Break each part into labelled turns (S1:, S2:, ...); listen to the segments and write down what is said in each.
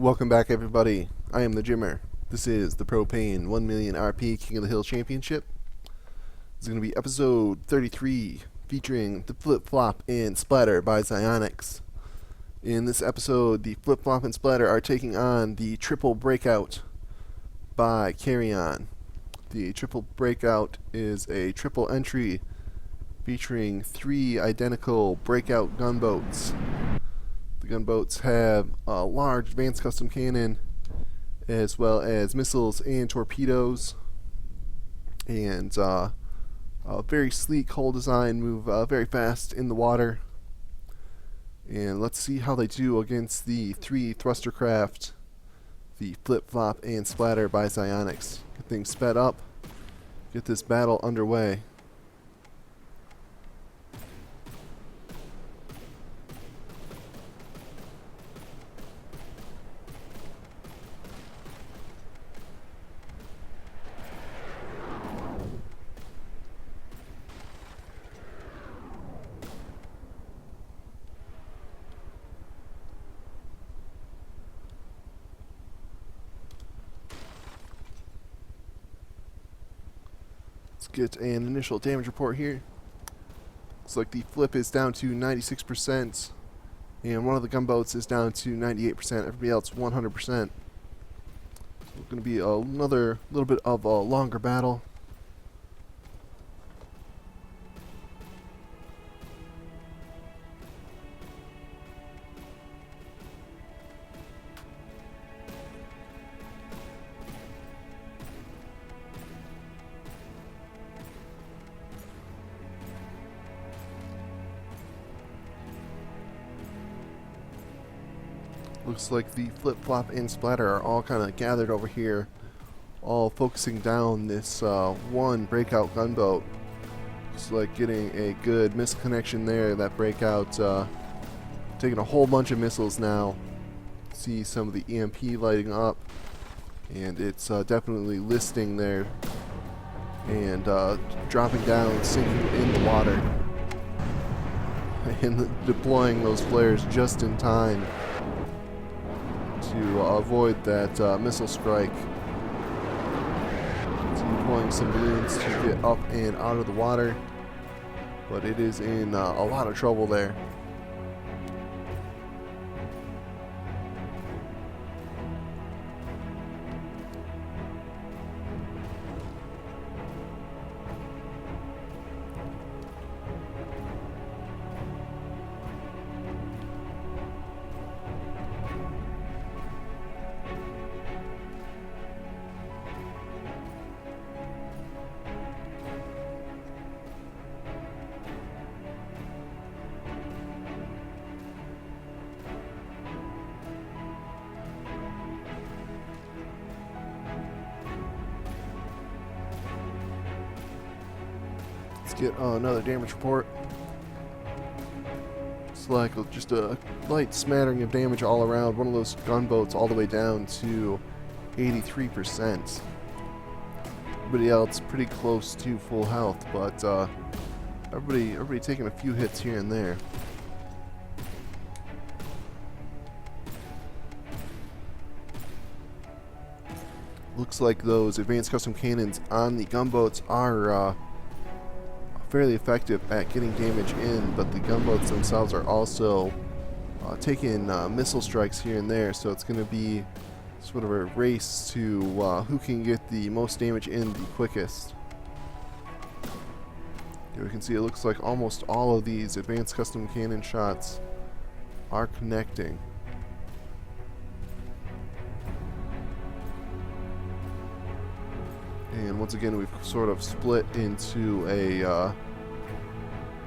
S1: Welcome back, everybody. I am the Jimmer. This is the Propane 1 million RP King of the Hill Championship. This is going to be episode 33, featuring the Flip Flop and Splatter by Xionyx. In this episode, the Flip Flop and Splatter are taking on the Triple Breakout by Carry-On. The Triple Breakout is a triple entry featuring 3 identical breakout gunboats. The gunboats have a large advanced custom cannon, as well as missiles and torpedoes, and a very sleek hull design, move very fast in the water. And let's see how they do against the 3 thruster craft, the Flip Flop and Splatter by Xionyx. Get things sped up, get this battle underway. Let's get an initial damage report here. Looks like the Flip is down to 96%, and one of the gunboats is down to 98%. Everybody else 100%. So it's going to be another little bit of a longer battle. Looks like the Flip Flop and Splatter are all kind of gathered over here, all focusing down this one breakout gunboat. Looks like getting a good misconnection there. That breakout taking a whole bunch of missiles now. See some of the EMP lighting up, and it's definitely listing there and dropping down, sinking in the water, and deploying those flares just in time to avoid that missile strike. It's deploying some balloons to get up and out of the water, but it is in a lot of trouble there. Let's get another damage report. It's like just a light smattering of damage all around. One of those gunboats all the way down to 83%. Everybody else pretty close to full health, but everybody taking a few hits here and there. Looks like those advanced custom cannons on the gunboats are fairly effective at getting damage in, but the gunboats themselves are also taking missile strikes here and there, so it's going to be sort of a race to who can get the most damage in the quickest. Here we can see it looks like almost all of these advanced custom cannon shots are connecting. And once again, we've sort of split into a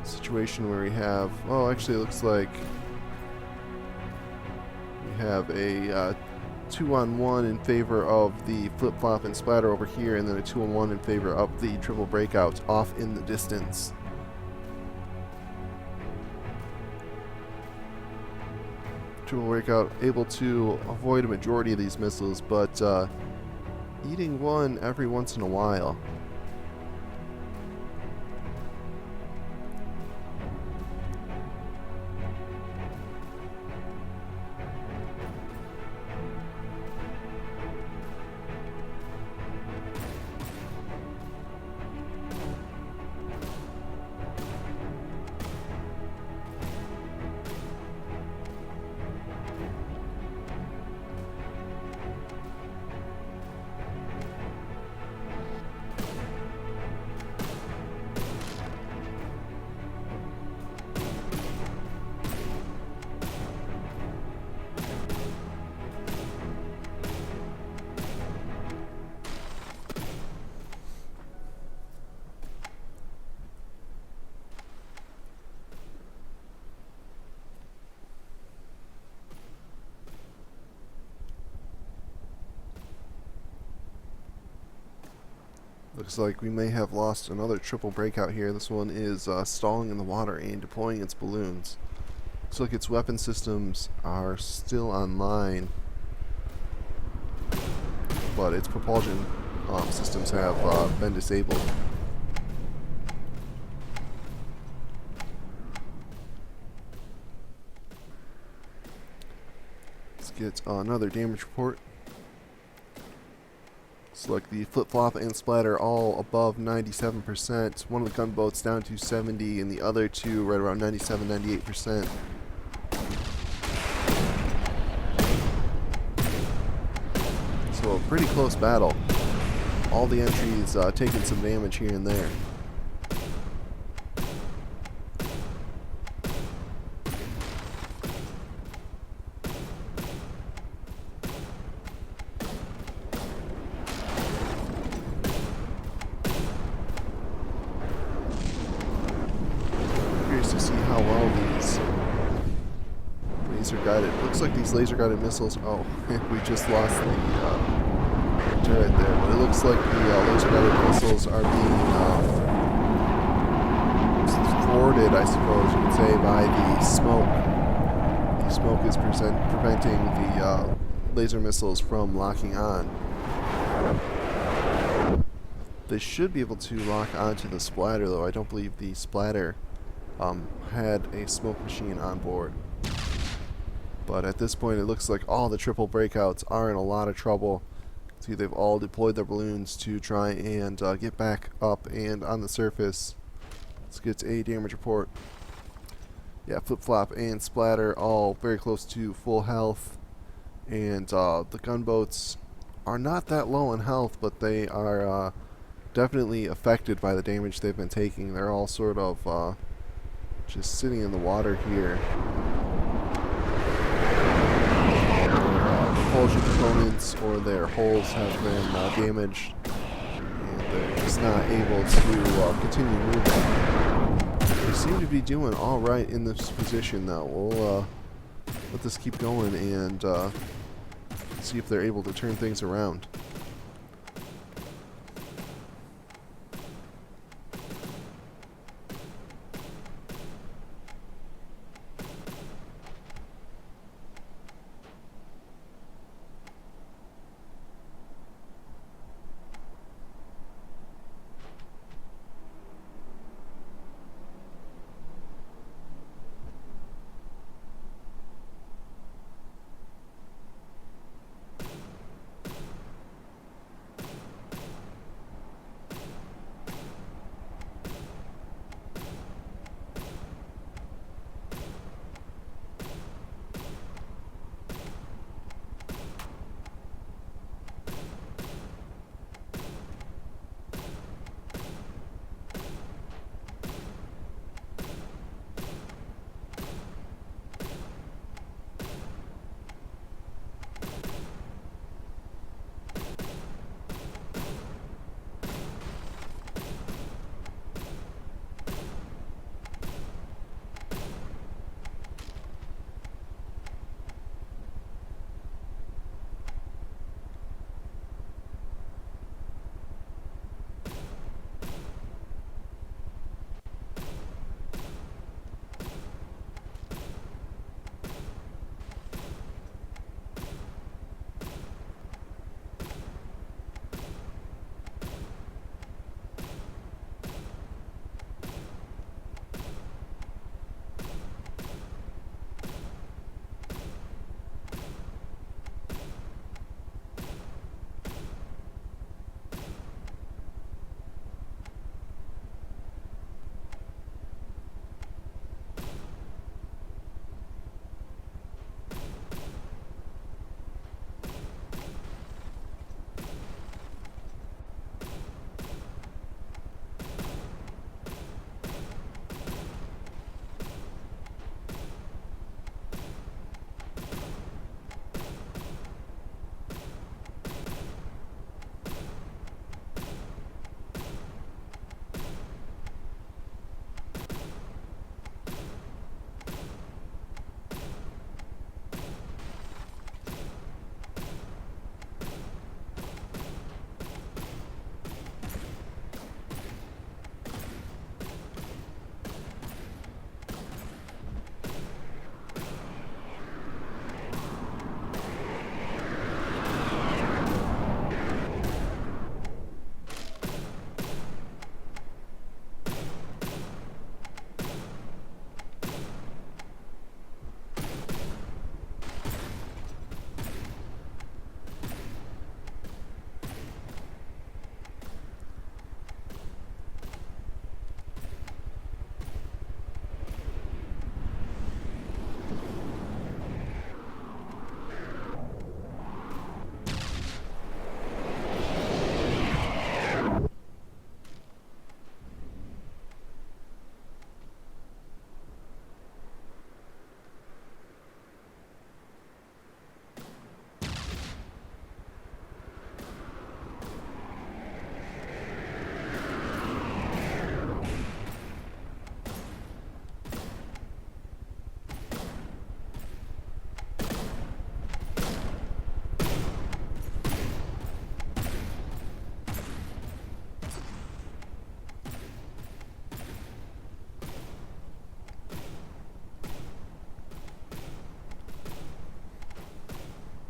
S1: situation where we have, oh, actually it looks like we have a 2-on-1 in favor of the Flip Flop and Splatter over here, and then a 2-on-1 in favor of the Triple Breakout off in the distance. Triple Breakout able to avoid a majority of these missiles, but eating one every once in a while. Looks like we may have lost another triple breakout here. This one is stalling in the water and deploying its balloons. Looks like its weapon systems are still online, but its propulsion systems have been disabled. Let's get another damage report. Looks like the flip-flop and splatter all above 97%. One of the gunboats down to 70 and the other two right around 97, 98%. So a pretty close battle. All the entries taking some damage here and there. Curious to see how well these laser guided. Looks like these laser guided missiles. Oh, we just lost the turret there, but it looks like the laser guided missiles are being thwarted, I suppose you could say, by the smoke. The smoke is preventing the laser missiles from locking on. They should be able to lock onto the splatter, though. I don't believe the splatter had a smoke machine on board. But at this point, it looks like all the triple breakouts are in a lot of trouble. See, they've all deployed their balloons to try and get back up and on the surface. Let's get a damage report. Yeah, flip-flop and splatter all very close to full health. And the gunboats are not that low on health, but they are definitely affected by the damage they've been taking. They're all sort of just sitting in the water here. Propulsion components or their hulls have been damaged, and they're just not able to continue moving. They seem to be doing all right in this position, though. We'll let this keep going and see if they're able to turn things around.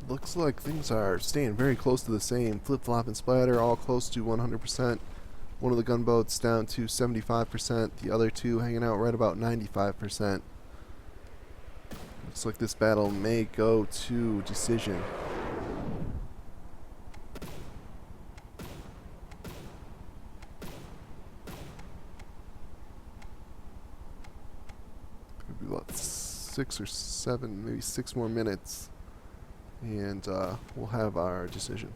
S1: Looks like things are staying very close to the same. Flip-flop and splatter all close to 100%. One of the gunboats down to 75%. The other two hanging out right about 95%. Looks like this battle may go to decision. Could be about 6 or 7, maybe 6 more minutes, and we'll have our decision.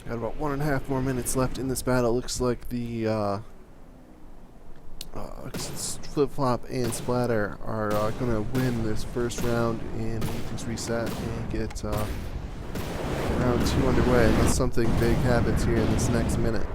S1: Got about 1.5 more minutes left in this battle. Looks like the flip-flop and splatter are going to win this first round and things reset and get round round 2 underway unless something big happens here in this next minute.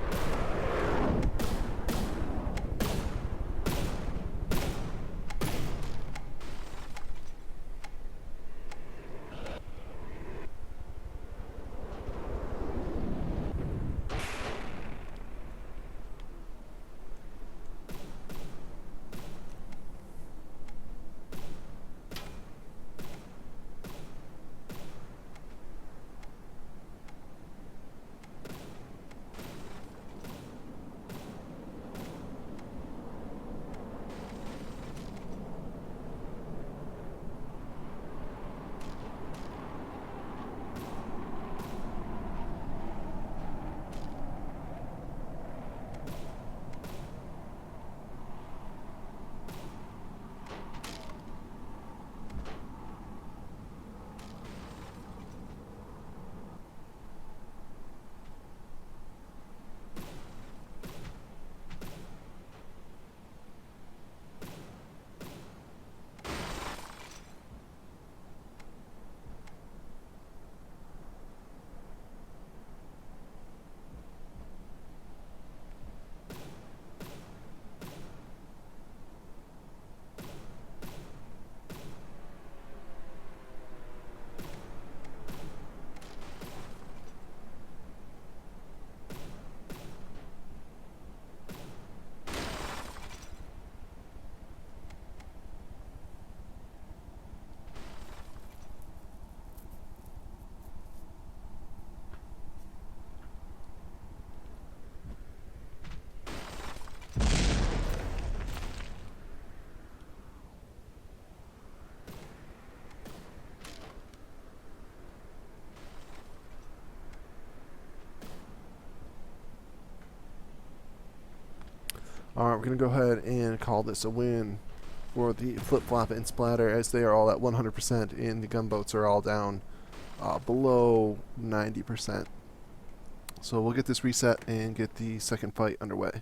S1: Alright, we're going to go ahead and call this a win for the Flip Flop and Splatter, as they are all at 100% and the gunboats are all down below 90%. So we'll get this reset and get the second fight underway.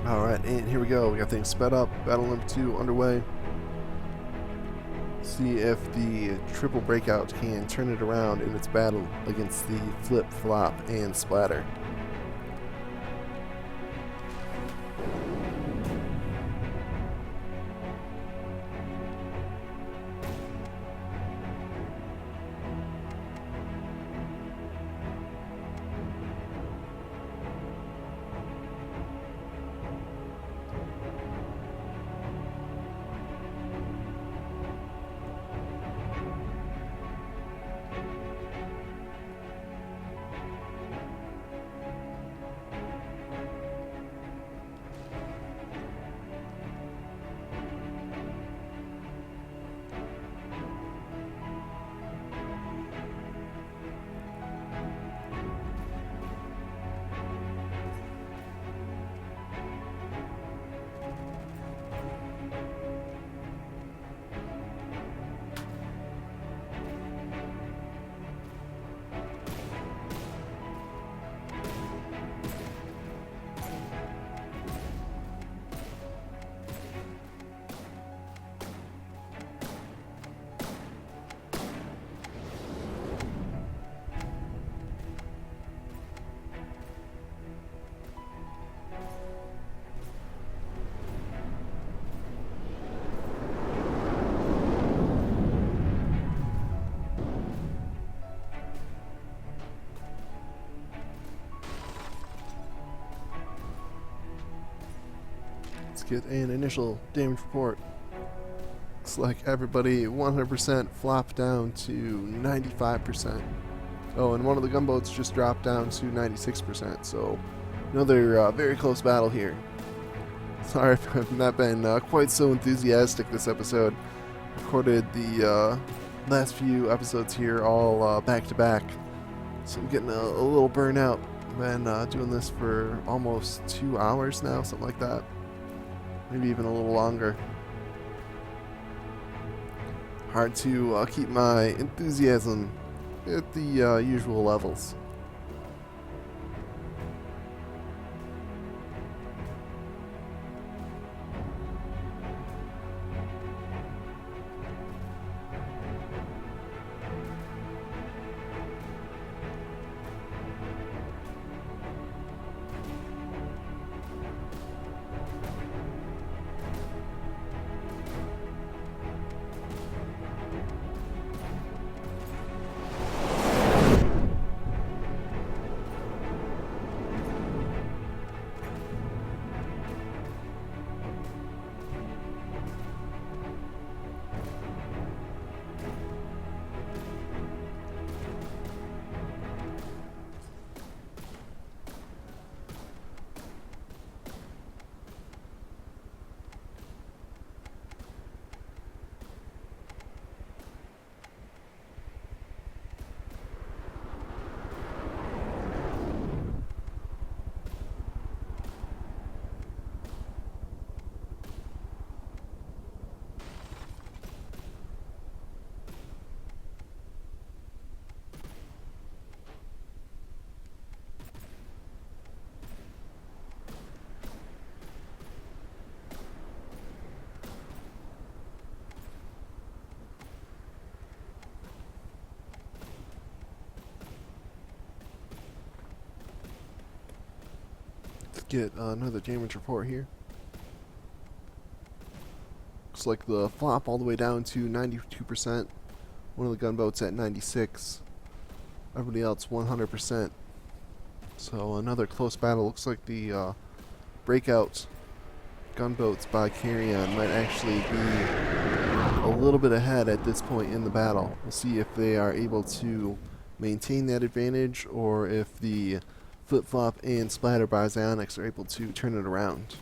S1: Alright, and here we go. We got things sped up. Battle number 2 underway. See if the triple breakout can turn it around in its battle against the Flip, Flop, and Splatter. get an initial damage report. Looks like everybody 100% flopped down to 95%. Oh, and one of the gunboats just dropped down to 96%, so another very close battle here. Sorry if I've not been quite so enthusiastic this episode. Recorded the last few episodes here all back to back, so I'm getting a little burnout. Been doing this for almost 2 hours now, something like that. Maybe even a little longer. Hard to keep my enthusiasm at the usual levels. Get another damage report here. Looks like the flop all the way down to 92%. One of the gunboats at 96. Everybody else 100%. So another close battle. Looks like the breakout gunboats by Carrion might actually be a little bit ahead at this point in the battle. We'll see if they are able to maintain that advantage or if the flip-flop and splatter by Zionics are able to turn it around.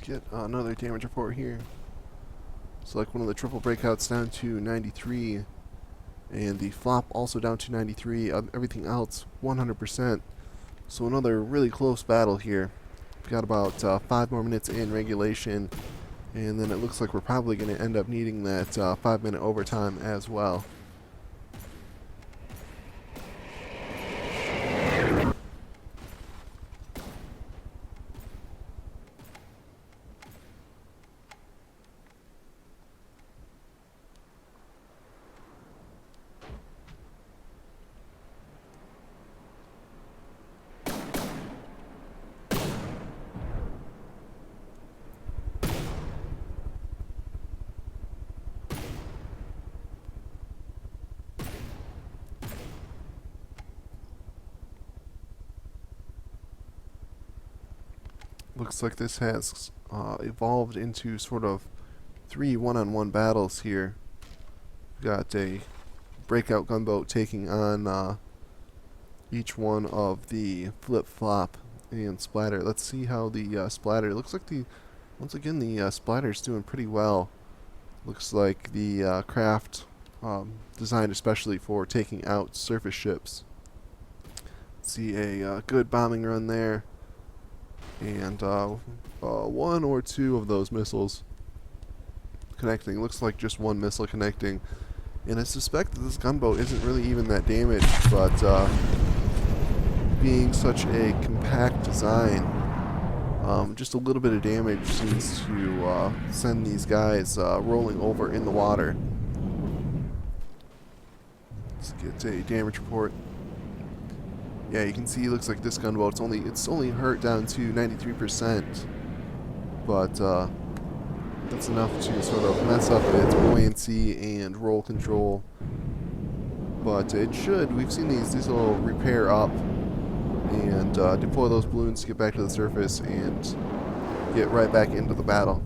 S1: get another damage report here. So like one of the triple breakouts down to 93, and the flop also down to 93. Everything else 100%. So another really close battle here. We've got about 5 more minutes in regulation, and then it looks like we're probably going to end up needing that 5-minute overtime as well. Looks like this has evolved into sort of 3 one-on-one battles here. We've got a breakout gunboat taking on each one of the flip-flop and splatter. Let's see how the splatter looks like. Once again, the splatter's doing pretty well. Looks like the craft designed especially for taking out surface ships. See a good bombing run there, and 1 or 2 of those missiles connecting. Looks like just 1 missile connecting, and I suspect that this gunboat isn't really even that damaged, but being such a compact design, just a little bit of damage seems to send these guys rolling over in the water. Let's get a damage report. Yeah, you can see it looks like this gunboat, it's only hurt down to 93%, but that's enough to sort of mess up its buoyancy and roll control. But we've seen these will repair up and deploy those balloons to get back to the surface and get right back into the battle.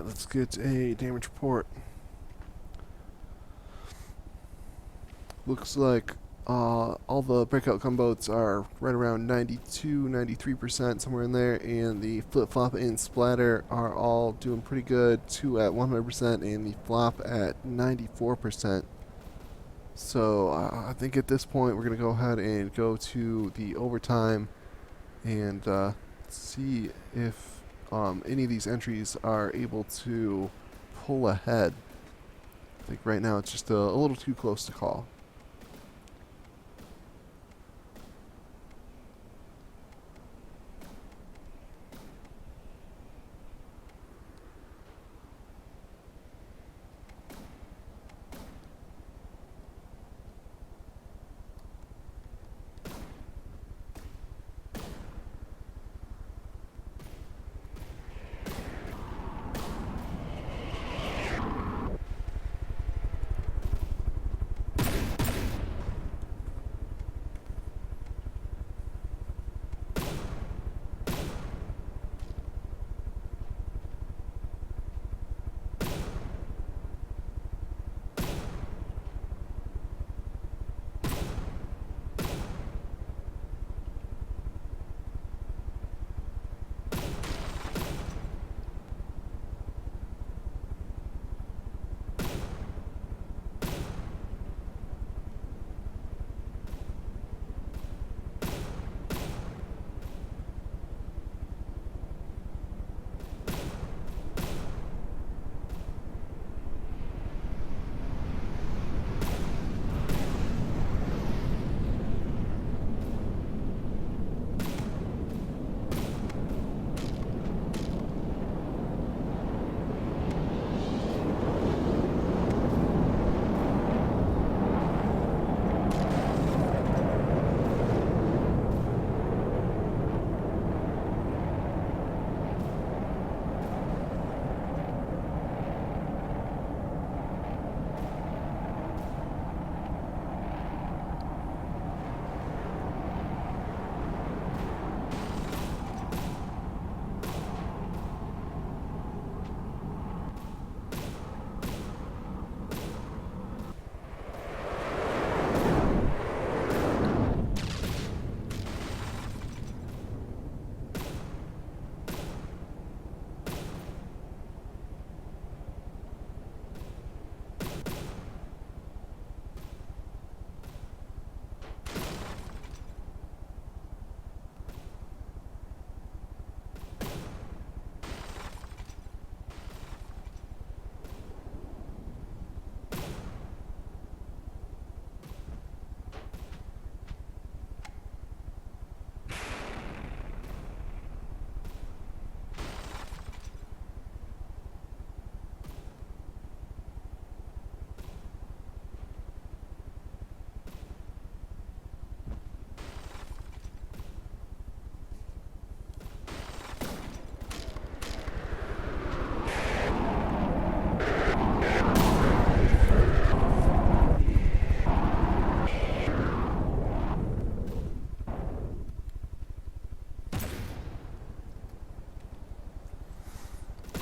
S1: let's get a damage report. Looks like all the breakout gunboats are right around 92, 93%, somewhere in there, and the flip-flop and splatter are all doing pretty good, 2 at 100% and the flop at 94%. So I think at this point we're going to go ahead and go to the overtime and see if any of these entries are able to pull ahead. I think right now it's just a little too close to call.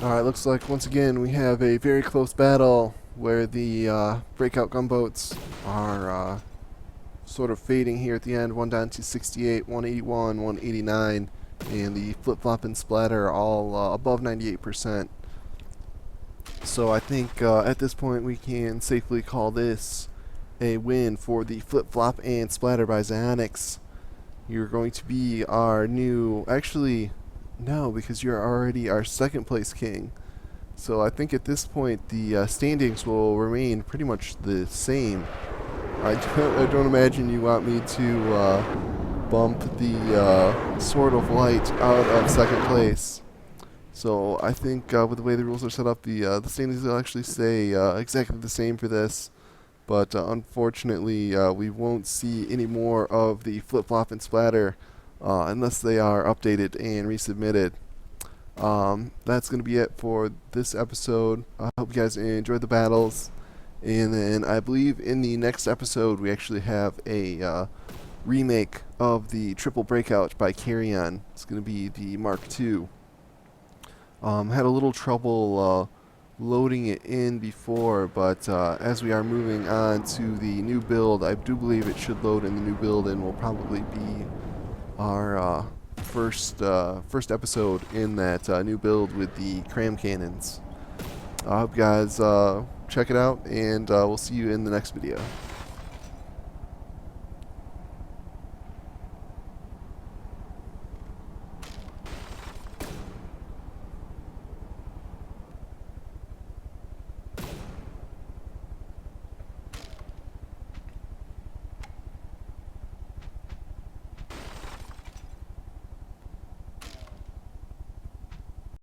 S1: Alright, looks like once again we have a very close battle where the breakout gunboats are sort of fading here at the end. One down to 68, 181, 189, and the flip-flop and splatter are all above 98%. So I think at this point we can safely call this a win for the flip-flop and splatter by Zionics. You're going to be our new... Actually, no, because you're already our second place king. So I think at this point the standings will remain pretty much the same. I don't imagine you want me to bump the Sword of Light out of second place. So I think with the way the rules are set up, the standings will actually stay exactly the same for this. But unfortunately, we won't see any more of the flip-flop and splatter unless they are updated and resubmitted. That's going to be it for this episode. I hope you guys enjoyed the battles. And then I believe in the next episode we actually have a remake of the Triple Breakout by Carrion. It's going to be the Mark II. Had a little trouble loading it in before, but as we are moving on to the new build, I do believe it should load in the new build and will probably be our first episode in that new build with the cram cannons. I hope you guys check it out, and we'll see you in the next video.